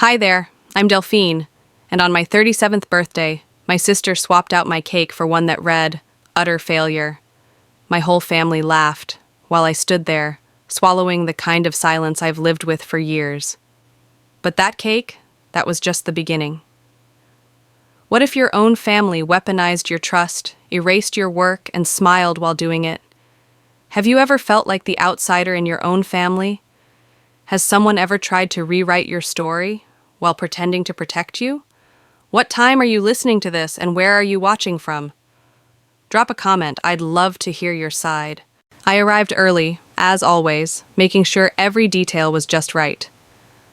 Hi there, I'm Delphine, and on my 37th birthday, my sister swapped out my cake for one that read, "Utter failure." My whole family laughed, while I stood there, swallowing the kind of silence I've lived with for years. But that cake, that was just the beginning. What if your own family weaponized your trust, erased your work, and smiled while doing it? Have you ever felt like the outsider in your own family? Has someone ever tried to rewrite your story while pretending to protect you? What time are you listening to this, and where are you watching from? Drop a comment, I'd love to hear your side. I arrived early, as always, making sure every detail was just right.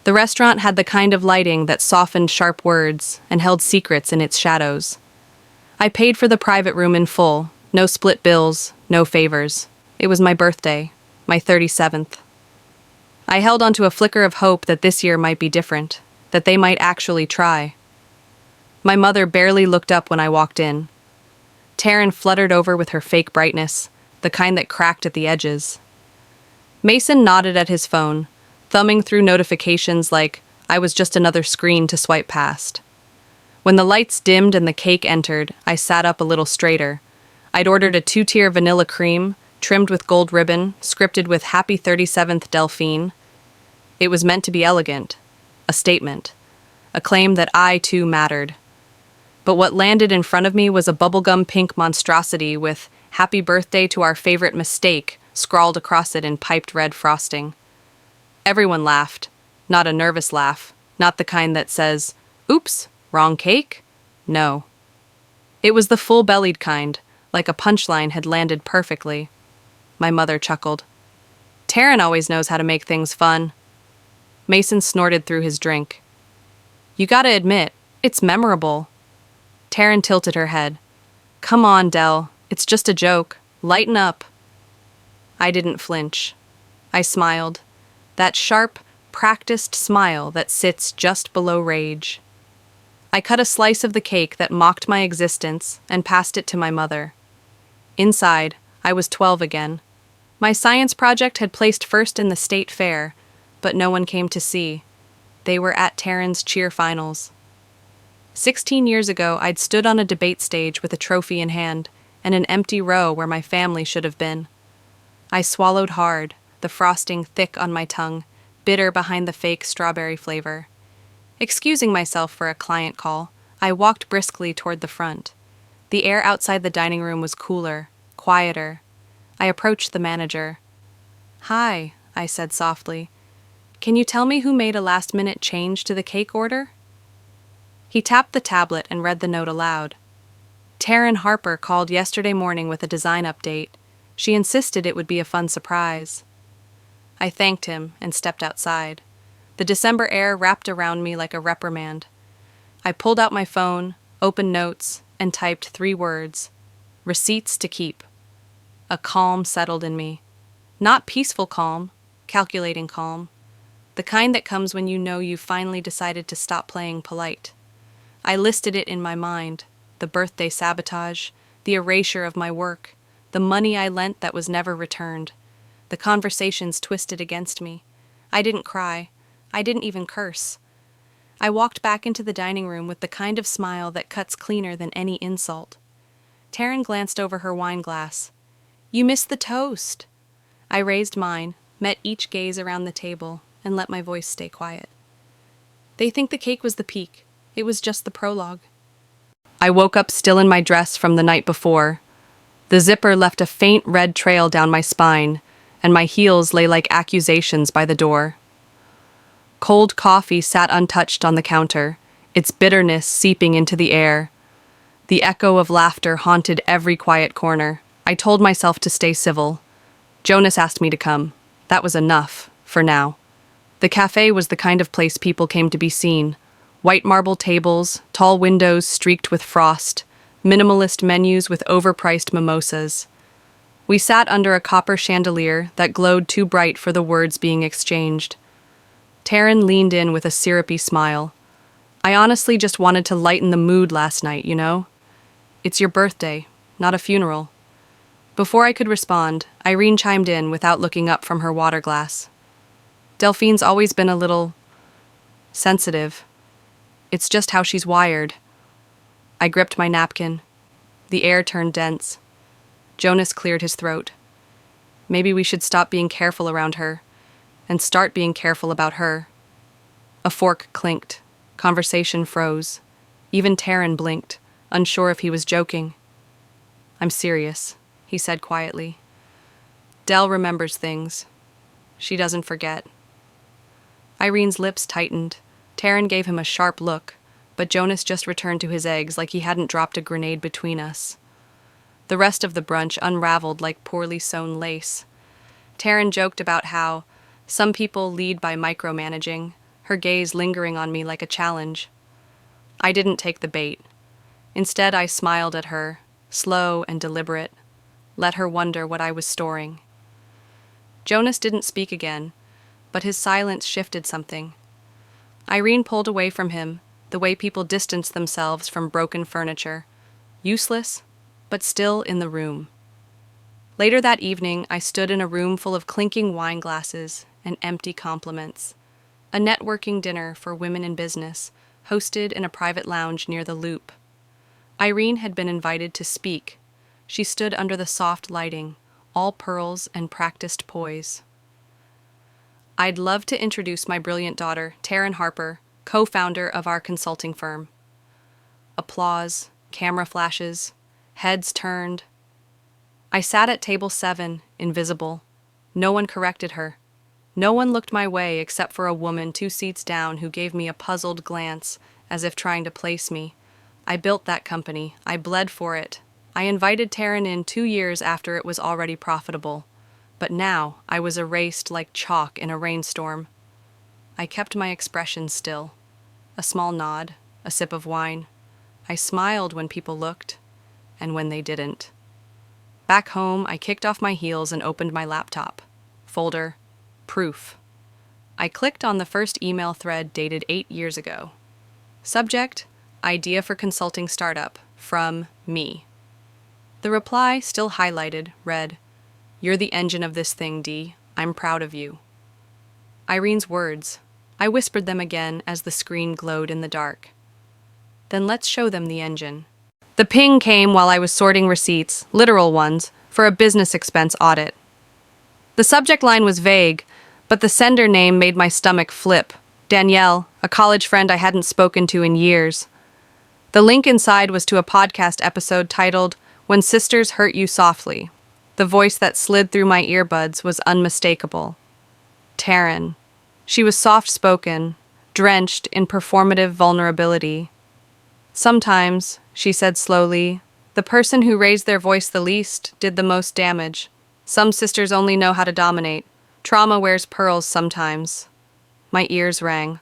The restaurant had the kind of lighting that softened sharp words and held secrets in its shadows. I paid for the private room in full, no split bills, no favors. It was my birthday, my 37th. I held onto a flicker of hope that this year might be different, that they might actually try. My mother barely looked up when I walked in. Taryn fluttered over with her fake brightness, the kind that cracked at the edges. Mason nodded at his phone, thumbing through notifications like I was just another screen to swipe past. When the lights dimmed and the cake entered, I sat up a little straighter. I'd ordered a 2-tier vanilla cream, trimmed with gold ribbon, scripted with Happy 37th Delphine. It was meant to be elegant, a statement, a claim that I too mattered. But what landed in front of me was a bubblegum pink monstrosity with "Happy Birthday to our favorite mistake" scrawled across it in piped red frosting. Everyone laughed, not a nervous laugh, not the kind that says, "Oops, wrong cake?" No. It was the full-bellied kind, like a punchline had landed perfectly. My mother chuckled. Taryn always knows how to make things fun. Mason snorted through his drink. You gotta admit, it's memorable. Taryn tilted her head. Come on, Del, it's just a joke. Lighten up. I didn't flinch. I smiled. That sharp, practiced smile that sits just below rage. I cut a slice of the cake that mocked my existence and passed it to my mother. Inside, I was 12 again. My science project had placed first in the state fair, but no one came to see. They were at Taryn's cheer finals. 16 years ago, I'd stood on a debate stage with a trophy in hand and an empty row where my family should have been. I swallowed hard, the frosting thick on my tongue, bitter behind the fake strawberry flavor. Excusing myself for a client call, I walked briskly toward the front. The air outside the dining room was cooler, quieter. I approached the manager. Hi, I said softly. Can you tell me who made a last-minute change to the cake order? He tapped the tablet and read the note aloud. Taryn Harper called yesterday morning with a design update. She insisted it would be a fun surprise. I thanked him and stepped outside. The December air wrapped around me like a reprimand. I pulled out my phone, opened notes, and typed 3 words. Receipts to keep. A calm settled in me. Not peaceful calm, calculating calm. The kind that comes when you know you've finally decided to stop playing polite. I listed it in my mind, the birthday sabotage, the erasure of my work, the money I lent that was never returned, the conversations twisted against me. I didn't cry. I didn't even curse. I walked back into the dining room with the kind of smile that cuts cleaner than any insult. Taryn glanced over her wine glass. You missed the toast. I raised mine, met each gaze around the table, and let my voice stay quiet. They think the cake was the peak. It was just the prologue. I woke up still in my dress from the night before. The zipper left a faint red trail down my spine, and my heels lay like accusations by the door. Cold coffee sat untouched on the counter, its bitterness seeping into the air. The echo of laughter haunted every quiet corner. I told myself to stay civil. Jonas asked me to come. That was enough, for now. The cafe was the kind of place people came to be seen. White marble tables, tall windows streaked with frost, minimalist menus with overpriced mimosas. We sat under a copper chandelier that glowed too bright for the words being exchanged. Taryn leaned in with a syrupy smile. I honestly just wanted to lighten the mood last night, you know? It's your birthday, not a funeral. Before I could respond, Irene chimed in without looking up from her water glass. Delphine's always been a little sensitive. It's just how she's wired. I gripped my napkin. The air turned dense. Jonas cleared his throat. Maybe we should stop being careful around her and start being careful about her. A fork clinked. Conversation froze. Even Taryn blinked, unsure if he was joking. I'm serious, he said quietly. Dell remembers things. She doesn't forget. Irene's lips tightened. Taryn gave him a sharp look, but Jonas just returned to his eggs like he hadn't dropped a grenade between us. The rest of the brunch unraveled like poorly sewn lace. Taryn joked about how some people lead by micromanaging, her gaze lingering on me like a challenge. I didn't take the bait. Instead, I smiled at her, slow and deliberate, let her wonder what I was storing. Jonas didn't speak again, but his silence shifted something. Irene pulled away from him, the way people distance themselves from broken furniture, useless, but still in the room. Later that evening, I stood in a room full of clinking wine glasses and empty compliments. A networking dinner for women in business, hosted in a private lounge near the Loop. Irene had been invited to speak. She stood under the soft lighting, all pearls and practiced poise. I'd love to introduce my brilliant daughter, Taryn Harper, co-founder of our consulting firm. Applause, camera flashes, heads turned. I sat at table 7, invisible. No one corrected her. No one looked my way except for a woman 2 seats down who gave me a puzzled glance, as if trying to place me. I built that company. I bled for it. I invited Taryn in 2 years after it was already profitable. But now I was erased like chalk in a rainstorm. I kept my expression still. A small nod, a sip of wine. I smiled when people looked, and when they didn't. Back home, I kicked off my heels and opened my laptop. Folder, proof. I clicked on the first email thread dated 8 years ago. Subject, idea for consulting startup, from me. The reply, still highlighted, read, "You're the engine of this thing, Dee. I'm proud of you." Irene's words. I whispered them again as the screen glowed in the dark. Then let's show them the engine. The ping came while I was sorting receipts, literal ones, for a business expense audit. The subject line was vague, but the sender name made my stomach flip. Danielle, a college friend I hadn't spoken to in years. The link inside was to a podcast episode titled, "When Sisters Hurt You Softly." The voice that slid through my earbuds was unmistakable. Taryn. She was soft-spoken, drenched in performative vulnerability. Sometimes, she said slowly, the person who raised their voice the least did the most damage. Some sisters only know how to dominate. Trauma wears pearls sometimes. My ears rang.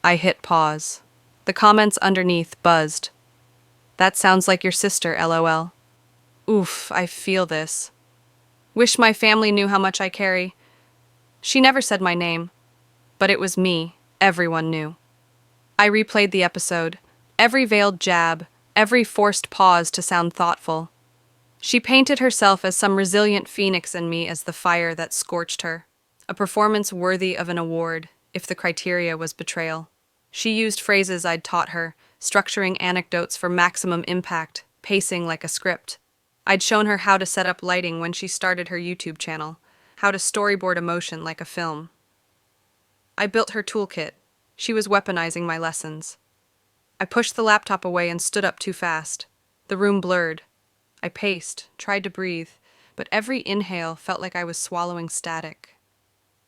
I hit pause. The comments underneath buzzed. That sounds like your sister, LOL. Oof, I feel this. Wish my family knew how much I carry. She never said my name, but it was me. Everyone knew. I replayed the episode. Every veiled jab, every forced pause to sound thoughtful. She painted herself as some resilient phoenix and me as the fire that scorched her. A performance worthy of an award, if the criteria was betrayal. She used phrases I'd taught her, structuring anecdotes for maximum impact, pacing like a script. I'd shown her how to set up lighting when she started her YouTube channel, how to storyboard emotion like a film. I built her toolkit. She was weaponizing my lessons. I pushed the laptop away and stood up too fast. The room blurred. I paced, tried to breathe, but every inhale felt like I was swallowing static.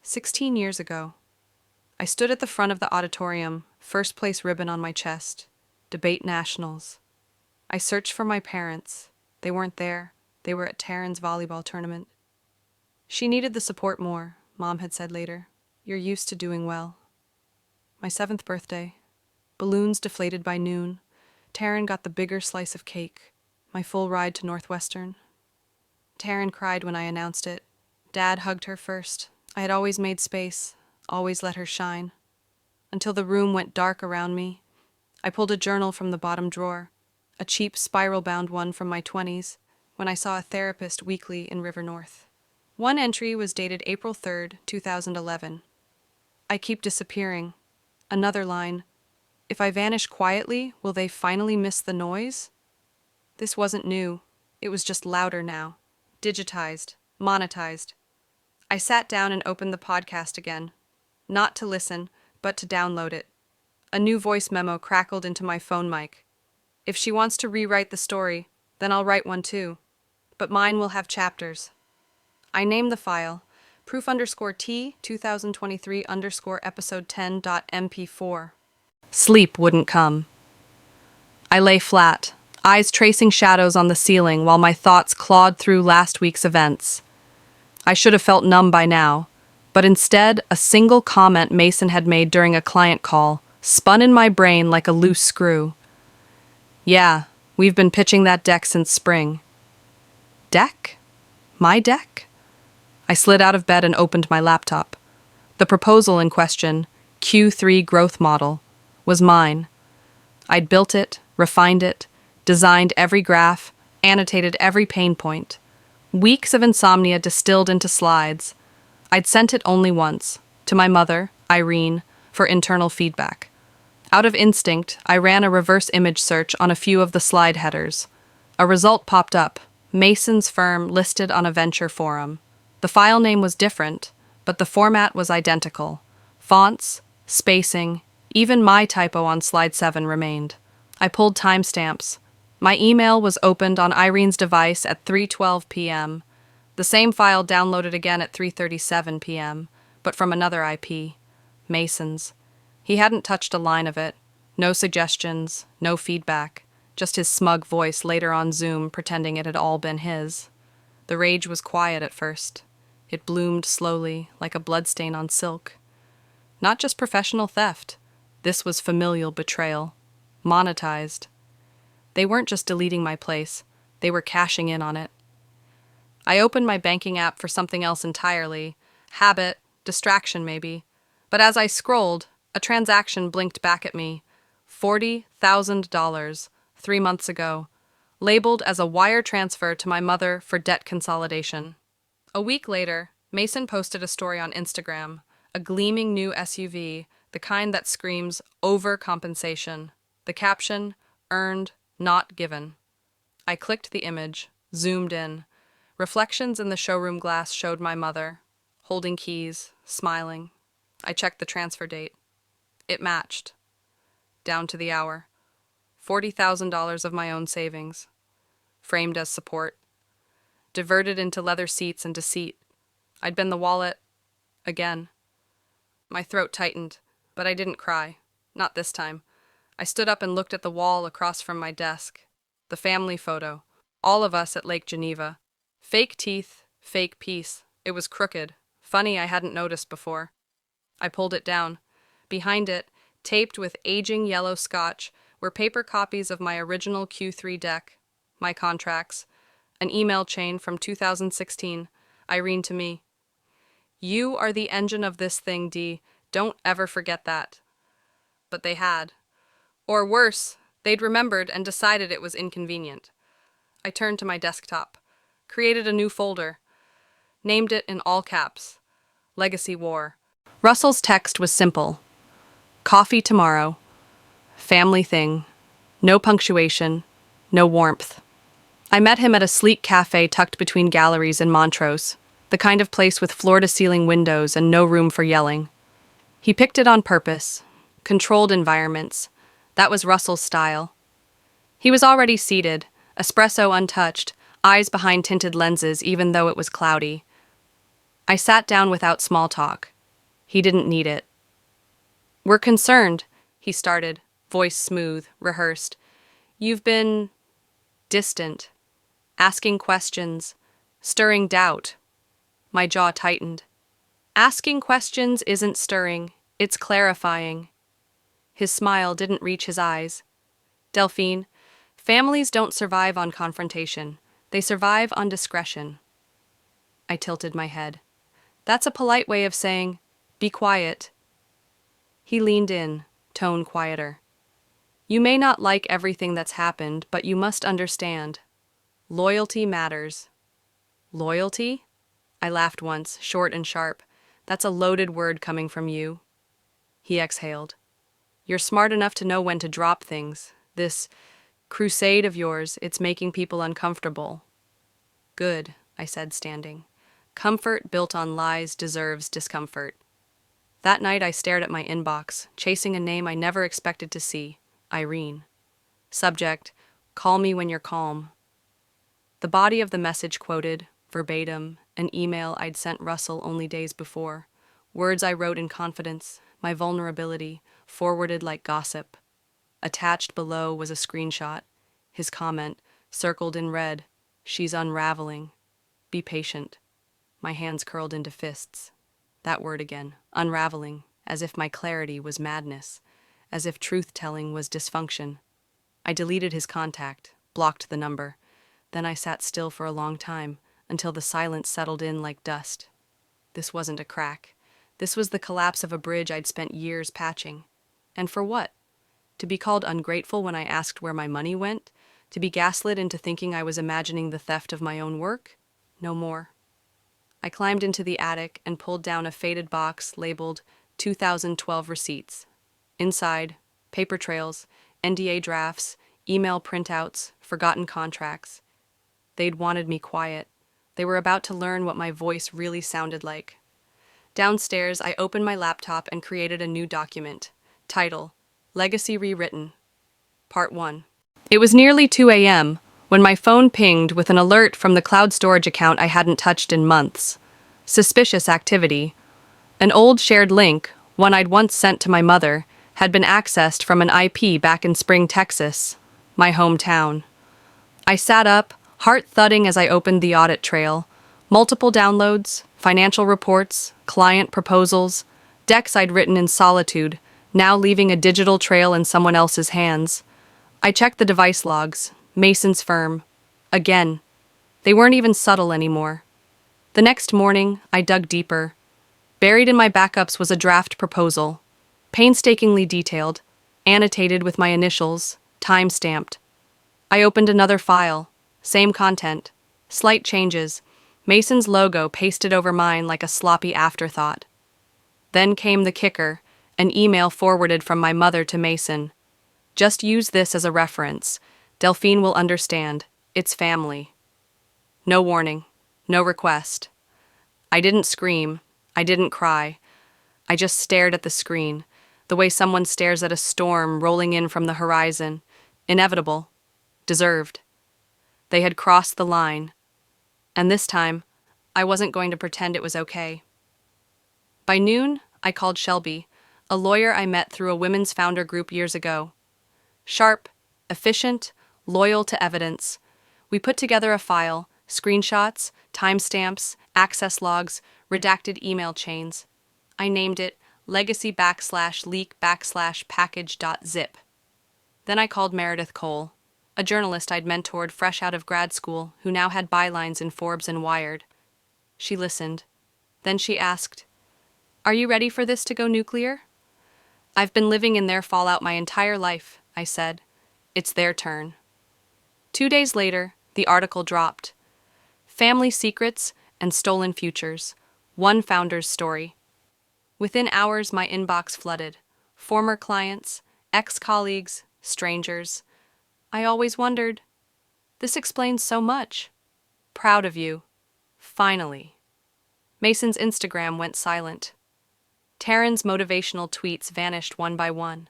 16 years ago. I stood at the front of the auditorium, first place ribbon on my chest. Debate nationals. I searched for my parents. They weren't there. They were at Taryn's volleyball tournament. She needed the support more, Mom had said later. You're used to doing well. My 7th birthday. Balloons deflated by noon. Taryn got the bigger slice of cake. My full ride to Northwestern. Taryn cried when I announced it. Dad hugged her first. I had always made space, always let her shine. Until the room went dark around me. I pulled a journal from the bottom drawer, a cheap spiral-bound one from my 20s, when I saw a therapist weekly in River North. One entry was dated April 3rd, 2011. I keep disappearing. Another line. If I vanish quietly, will they finally miss the noise? This wasn't new. It was just louder now. Digitized. Monetized. I sat down and opened the podcast again. Not to listen, but to download it. A new voice memo crackled into my phone mic. If she wants to rewrite the story, then I'll write one too. But mine will have chapters. I named the file proof_T 2023_episode 10.mp4. Sleep wouldn't come. I lay flat, eyes tracing shadows on the ceiling while my thoughts clawed through last week's events. I should have felt numb by now, but instead, a single comment Mason had made during a client call spun in my brain like a loose screw. Yeah, we've been pitching that deck since spring. Deck? My deck? I slid out of bed and opened my laptop. The proposal in question, Q3 growth model, was mine. I'd built it, refined it, designed every graph, annotated every pain point. Weeks of insomnia distilled into slides. I'd sent it only once, to my mother, Irene, for internal feedback. Out of instinct, I ran a reverse image search on a few of the slide headers. A result popped up, Mason's firm listed on a venture forum. The file name was different, but the format was identical. Fonts, spacing, even my typo on slide 7 remained. I pulled timestamps. My email was opened on Irene's device at 3:12 p.m. The same file downloaded again at 3:37 p.m., but from another IP, Mason's. He hadn't touched a line of it. No suggestions, no feedback, just his smug voice later on Zoom pretending it had all been his. The rage was quiet at first. It bloomed slowly, like a bloodstain on silk. Not just professional theft. This was familial betrayal. Monetized. They weren't just deleting my place. They were cashing in on it. I opened my banking app for something else entirely. Habit, distraction maybe. But as I scrolled, a transaction blinked back at me. $40,000, 3 months ago. Labeled as a wire transfer to my mother for debt consolidation. A week later, Mason posted a story on Instagram, a gleaming new SUV, the kind that screams overcompensation. The caption, earned, not given. I clicked the image, zoomed in. Reflections in the showroom glass showed my mother, holding keys, smiling. I checked the transfer date. It matched. Down to the hour. $40,000 of my own savings. Framed as support. Diverted into leather seats and deceit. I'd been the wallet. Again. My throat tightened, but I didn't cry. Not this time. I stood up and looked at the wall across from my desk. The family photo. All of us at Lake Geneva. Fake teeth, fake peace. It was crooked. Funny I hadn't noticed before. I pulled it down. Behind it, taped with aging yellow scotch, were paper copies of my original Q3 deck, my contracts, an email chain from 2016, Irene to me. You are the engine of this thing, Dee. Don't ever forget that. But they had. Or worse, they'd remembered and decided it was inconvenient. I turned to my desktop, created a new folder, named it in all caps, Legacy War. Russell's text was simple. Coffee tomorrow. Family thing. No punctuation. No warmth. I met him at a sleek cafe tucked between galleries in Montrose, the kind of place with floor-to-ceiling windows and no room for yelling. He picked it on purpose. Controlled environments. That was Russell's style. He was already seated, espresso untouched, eyes behind tinted lenses even though it was cloudy. I sat down without small talk. He didn't need it. We're concerned, he started, voice smooth, rehearsed. You've been distant, asking questions, stirring doubt. My jaw tightened. Asking questions isn't stirring, it's clarifying. His smile didn't reach his eyes. Delphine, families don't survive on confrontation. They survive on discretion. I tilted my head. That's a polite way of saying, be quiet. He leaned in, tone quieter. You may not like everything that's happened, but you must understand. Loyalty matters. Loyalty? I laughed once, short and sharp. That's a loaded word coming from you. He exhaled. You're smart enough to know when to drop things. This crusade of yours, it's making people uncomfortable. Good, I said, standing. Comfort built on lies deserves discomfort. That night I stared at my inbox, chasing a name I never expected to see, Irene. Subject, call me when you're calm. The body of the message quoted, verbatim, an email I'd sent Russell only days before. Words I wrote in confidence, my vulnerability, forwarded like gossip. Attached below was a screenshot. His comment, circled in red, she's unraveling. Be patient. My hands curled into fists. That word again, unraveling, as if my clarity was madness, as if truth-telling was dysfunction. I deleted his contact, blocked the number. Then I sat still for a long time, until the silence settled in like dust. This wasn't a crack. This was the collapse of a bridge I'd spent years patching. And for what? To be called ungrateful when I asked where my money went? To be gaslit into thinking I was imagining the theft of my own work? No more. I climbed into the attic and pulled down a faded box labeled 2012 receipts. Inside, paper trails, NDA drafts, email printouts, forgotten contracts. They'd wanted me quiet. They were about to learn what my voice really sounded like. Downstairs, I opened my laptop and created a new document. Title, Legacy Rewritten. Part 1. It was nearly 2 a.m. when my phone pinged with an alert from the cloud storage account I hadn't touched in months. Suspicious activity. An old shared link, one I'd once sent to my mother, had been accessed from an IP back in Spring, Texas, my hometown. I sat up, heart thudding as I opened the audit trail. Multiple downloads, financial reports, client proposals, decks I'd written in solitude, now leaving a digital trail in someone else's hands. I checked the device logs. Mason's firm. Again. They weren't even subtle anymore. The next morning, I dug deeper. Buried in my backups was a draft proposal, painstakingly detailed, annotated with my initials, time-stamped. I opened another file. Same content. Slight changes. Mason's logo pasted over mine like a sloppy afterthought. Then came the kicker, an email forwarded from my mother to Mason. Just use this as a reference. Delphine will understand. It's family. No warning. No request. I didn't scream. I didn't cry. I just stared at the screen, the way someone stares at a storm rolling in from the horizon. Inevitable. Deserved. They had crossed the line. And this time, I wasn't going to pretend it was okay. By noon, I called Shelby, a lawyer I met through a women's founder group years ago. Sharp, efficient, loyal to evidence. We put together a file, screenshots, timestamps, access logs, redacted email chains. I named it legacy_leak_package.zip. Then I called Meredith Cole, a journalist I'd mentored fresh out of grad school who now had bylines in Forbes and Wired. She listened. Then she asked, "Are you ready for this to go nuclear?" "I've been living in their fallout my entire life," I said. "It's their turn." 2 days later, the article dropped. Family Secrets and Stolen Futures, one founder's story. Within hours, my inbox flooded. Former clients, ex-colleagues, strangers. I always wondered. This explains so much. Proud of you. Finally. Mason's Instagram went silent. Taryn's motivational tweets vanished one by one.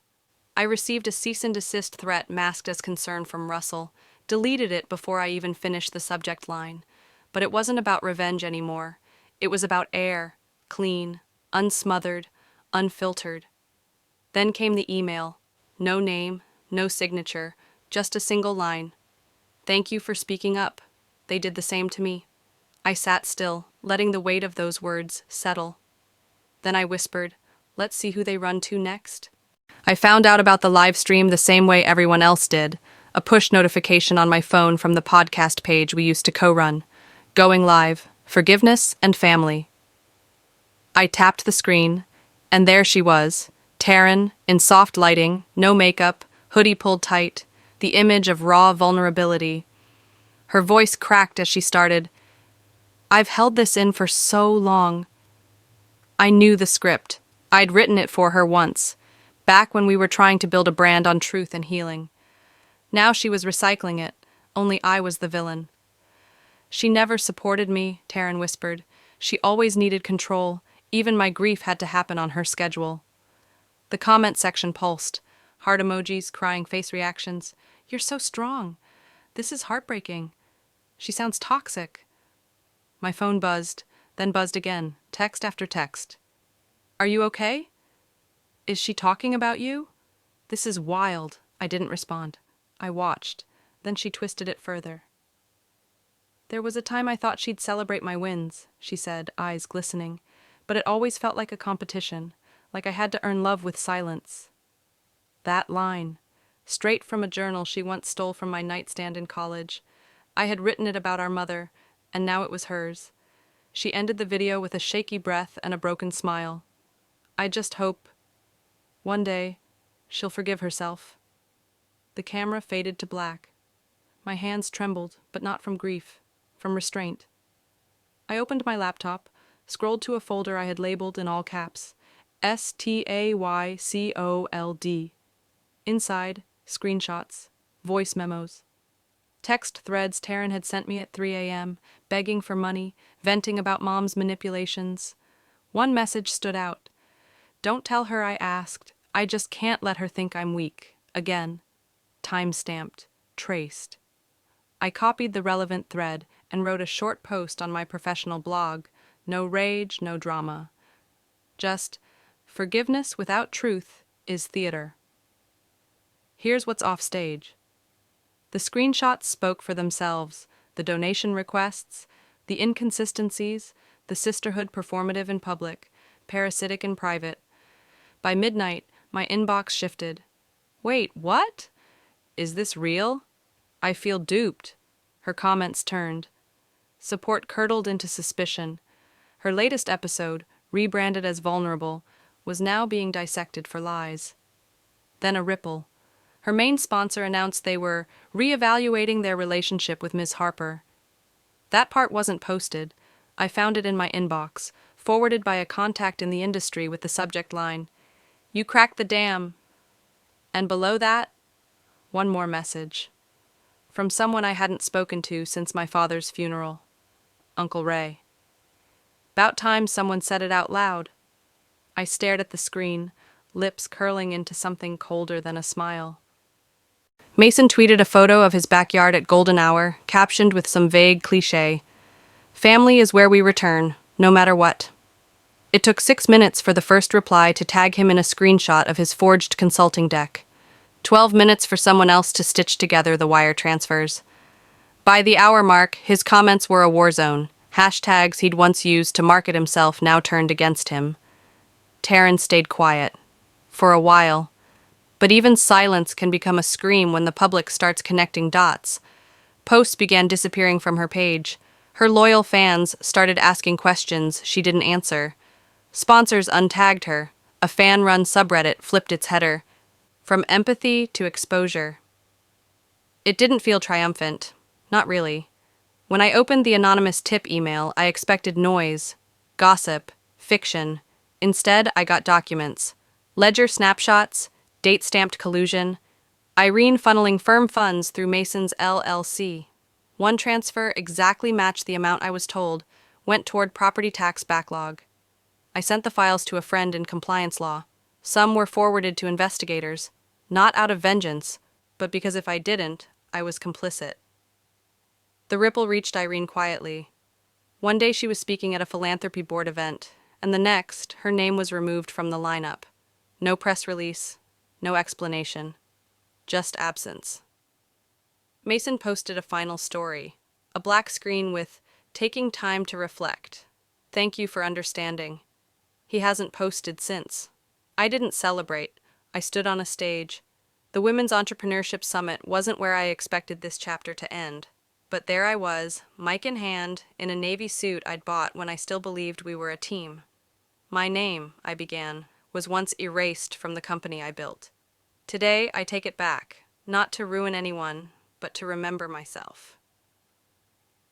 I received a cease and desist threat masked as concern from Russell, deleted it before I even finished the subject line. But it wasn't about revenge anymore. It was about air, clean, unsmothered, unfiltered. Then came the email. No name, no signature, just a single line. "Thank you for speaking up. They did the same to me." I sat still, letting the weight of those words settle. Then I whispered, "Let's see who they run to next." I found out about the live stream the same way everyone else did, a push notification on my phone from the podcast page we used to co-run. Going live, forgiveness and family. I tapped the screen, and there she was, Taryn, in soft lighting, no makeup, hoodie pulled tight, the image of raw vulnerability. Her voice cracked as she started, "I've held this in for so long." I knew the script. I'd written it for her once. back when we were trying to build a brand on truth and healing. Now she was recycling it, only I was the villain. She never supported me, Taryn whispered. She always needed control. Even my grief had to happen on her schedule. The comment section pulsed. Heart emojis, crying face reactions. You're so strong. This is heartbreaking. She sounds toxic. My phone buzzed, then buzzed again, text after text. Are you okay? Is she talking about you? This is wild. I didn't respond. I watched. Then she twisted it further. There was a time I thought she'd celebrate my wins, she said, eyes glistening, but it always felt like a competition, like I had to earn love with silence. That line, straight from a journal she once stole from my nightstand in college. I had written it about our mother, and now it was hers. She ended the video with a shaky breath and a broken smile. I just hope, one day, she'll forgive herself. The camera faded to black. My hands trembled, but not from grief, from restraint. I opened my laptop, scrolled to a folder I had labeled in all caps, STAYCOLD. Inside, screenshots, voice memos, text threads Taryn had sent me at 3 a.m., begging for money, venting about mom's manipulations. One message stood out. Don't tell her I asked. I just can't let her think I'm weak. Again. Time-stamped. Traced. I copied the relevant thread and wrote a short post on my professional blog. No rage, no drama. Just, forgiveness without truth is theater. Here's what's offstage. The screenshots spoke for themselves, the donation requests, the inconsistencies, the sisterhood performative in public, parasitic in private. By midnight, my inbox shifted. Wait, what? Is this real? I feel duped. Her comments turned. Support curdled into suspicion. Her latest episode, rebranded as vulnerable, was now being dissected for lies. Then a ripple. Her main sponsor announced they were reevaluating their relationship with Ms. Harper. That part wasn't posted. I found it in my inbox, forwarded by a contact in the industry with the subject line, "You cracked the dam." And below that, one more message. From someone I hadn't spoken to since my father's funeral. Uncle Ray. 'Bout time someone said it out loud. I stared at the screen, lips curling into something colder than a smile. Mason tweeted a photo of his backyard at golden hour, captioned with some vague cliché. Family is where we return, no matter what. It took 6 minutes for the first reply to tag him in a screenshot of his forged consulting deck. 12 minutes for someone else to stitch together the wire transfers. By the hour mark, his comments were a war zone. Hashtags he'd once used to market himself now turned against him. Taryn stayed quiet. For a while. But even silence can become a scream when the public starts connecting dots. Posts began disappearing from her page. Her loyal fans started asking questions she didn't answer. Sponsors untagged her. A fan-run subreddit flipped its header. From empathy to exposure. It didn't feel triumphant. Not really. When I opened the anonymous tip email, I expected noise, gossip, fiction. Instead, I got documents. Ledger snapshots, date-stamped collusion, Irene funneling firm funds through Mason's LLC. One transfer exactly matched the amount I was told, went toward property tax backlog. I sent the files to a friend in compliance law. Some were forwarded to investigators, not out of vengeance, but because if I didn't, I was complicit. The ripple reached Irene quietly. One day she was speaking at a philanthropy board event, and the next, her name was removed from the lineup. No press release, no explanation, just absence. Mason posted a final story, a black screen with, "Taking time to reflect. Thank you for understanding." He hasn't posted since. I didn't celebrate. I stood on a stage. The Women's Entrepreneurship Summit wasn't where I expected this chapter to end. But there I was, mic in hand, in a navy suit I'd bought when I still believed we were a team. My name, I began, was once erased from the company I built. Today, I take it back, not to ruin anyone, but to remember myself.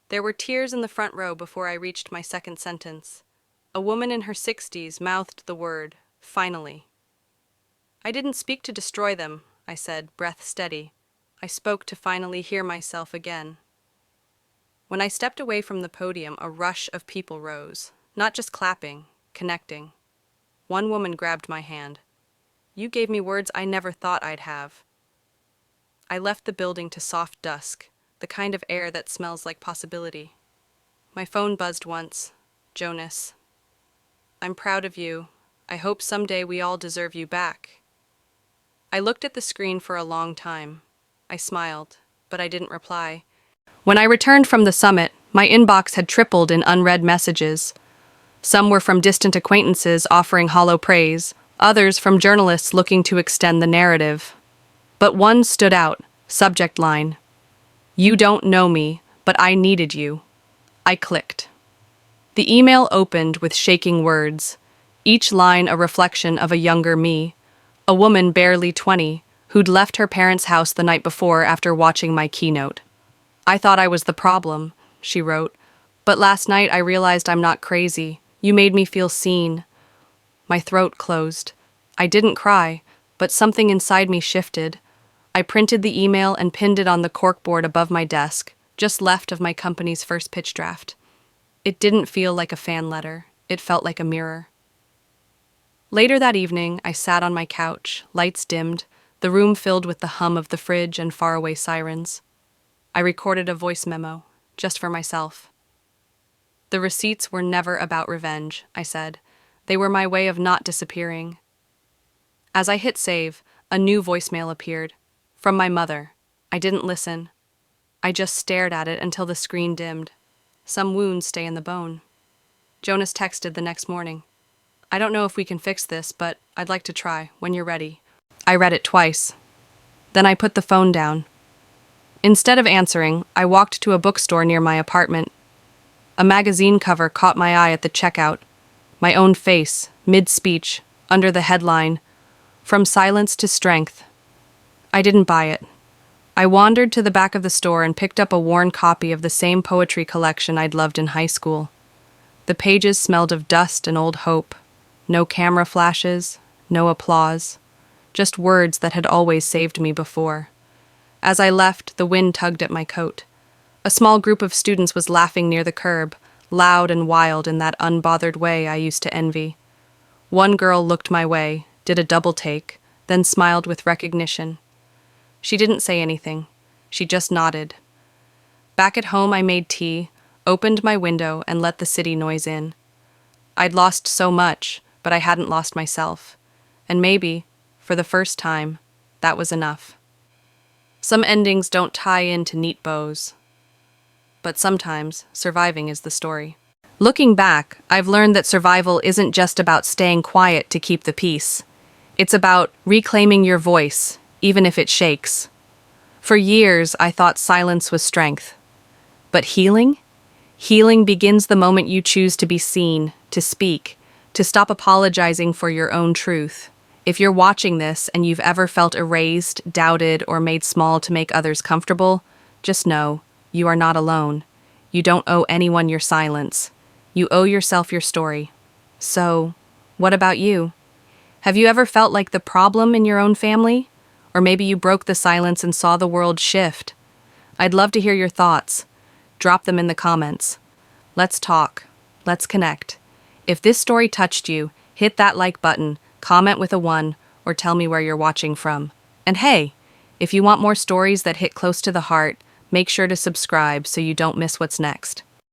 There were tears in the front row before I reached my second sentence. A woman in her 60s mouthed the word, finally. I didn't speak to destroy them, I said, breath steady. I spoke to finally hear myself again. When I stepped away from the podium, a rush of people rose, not just clapping, connecting. One woman grabbed my hand. You gave me words I never thought I'd have. I left the building to soft dusk, the kind of air that smells like possibility. My phone buzzed once. Jonas. I'm proud of you. I hope someday we all deserve you back. I looked at the screen for a long time. I smiled, but I didn't reply. When I returned from the summit, my inbox had tripled in unread messages. Some were from distant acquaintances offering hollow praise, others from journalists looking to extend the narrative. But one stood out, subject line. You don't know me, but I needed you. I clicked. The email opened with shaking words, each line a reflection of a younger me, a woman barely 20, who'd left her parents' house the night before after watching my keynote. I thought I was the problem, she wrote, but last night I realized I'm not crazy. You made me feel seen. My throat closed. I didn't cry, but something inside me shifted. I printed the email and pinned it on the corkboard above my desk, just left of my company's first pitch draft. It didn't feel like a fan letter. It felt like a mirror. Later that evening, I sat on my couch, lights dimmed, the room filled with the hum of the fridge and faraway sirens. I recorded a voice memo, just for myself. The receipts were never about revenge, I said. They were my way of not disappearing. As I hit save, a new voicemail appeared. From my mother. I didn't listen. I just stared at it until the screen dimmed. Some wounds stay in the bone. Jonas texted the next morning. I don't know if we can fix this, but I'd like to try, when you're ready. I read it twice. Then I put the phone down. Instead of answering, I walked to a bookstore near my apartment. A magazine cover caught my eye at the checkout. My own face, mid-speech, under the headline, From Silence to Strength. I didn't buy it. I wandered to the back of the store and picked up a worn copy of the same poetry collection I'd loved in high school. The pages smelled of dust and old hope. No camera flashes, no applause. Just words that had always saved me before. As I left, the wind tugged at my coat. A small group of students was laughing near the curb, loud and wild in that unbothered way I used to envy. One girl looked my way, did a double take, then smiled with recognition. She didn't say anything. She just nodded. Back at home, I made tea, opened my window, and let the city noise in. I'd lost so much, but I hadn't lost myself. And maybe, for the first time, that was enough. Some endings don't tie into neat bows. But sometimes, surviving is the story. Looking back, I've learned that survival isn't just about staying quiet to keep the peace. It's about reclaiming your voice, even if it shakes. For years, I thought silence was strength. But healing? Healing begins the moment you choose to be seen, to speak, to stop apologizing for your own truth. If you're watching this and you've ever felt erased, doubted, or made small to make others comfortable, just know you are not alone. You don't owe anyone your silence. You owe yourself your story. So, what about you? Have you ever felt like the problem in your own family? Or maybe you broke the silence and saw the world shift. I'd love to hear your thoughts. Drop them in the comments. Let's talk. Let's connect. If this story touched you, hit that like button, comment with a 1, or tell me where you're watching from. And hey, if you want more stories that hit close to the heart, make sure to subscribe so you don't miss what's next.